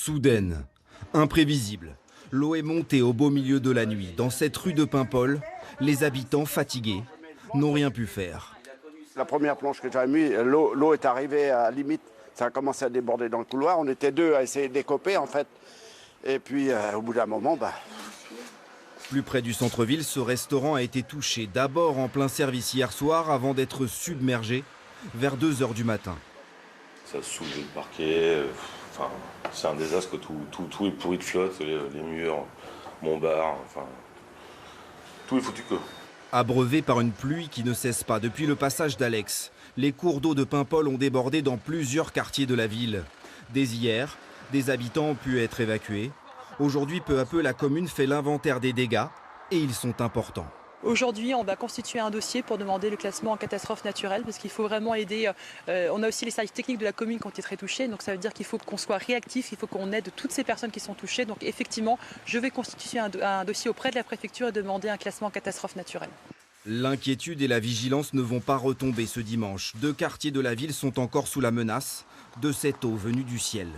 Soudaine, imprévisible, l'eau est montée au beau milieu de la nuit. Dans cette rue de Paimpol, les habitants fatigués n'ont rien pu faire. La première planche que j'avais mise, l'eau est arrivée à la limite. Ça a commencé à déborder dans le couloir. On était deux à essayer d'écoper en fait. Et puis au bout d'un moment, Plus près du centre-ville, ce restaurant a été touché. D'abord en plein service hier soir avant d'être submergé vers 2 h du matin. Ça a soulevé le parquet. Enfin, c'est un désastre. Tout est pourri de flotte. Les murs, mon bar. Enfin, tout est foutu que. Abreuvé par une pluie qui ne cesse pas depuis le passage d'Alex, les cours d'eau de Paimpol ont débordé dans plusieurs quartiers de la ville. Dès hier, des habitants ont pu être évacués. Aujourd'hui, peu à peu, la commune fait l'inventaire des dégâts et ils sont importants. Aujourd'hui, on va constituer un dossier pour demander le classement en catastrophe naturelle parce qu'il faut vraiment aider. On a aussi les services techniques de la commune qui ont été très touchés, donc ça veut dire qu'il faut qu'on soit réactif, il faut qu'on aide toutes ces personnes qui sont touchées. Donc effectivement, je vais constituer un dossier auprès de la préfecture et demander un classement en catastrophe naturelle. L'inquiétude et la vigilance ne vont pas retomber ce dimanche. 2 quartiers de la ville sont encore sous la menace de cette eau venue du ciel.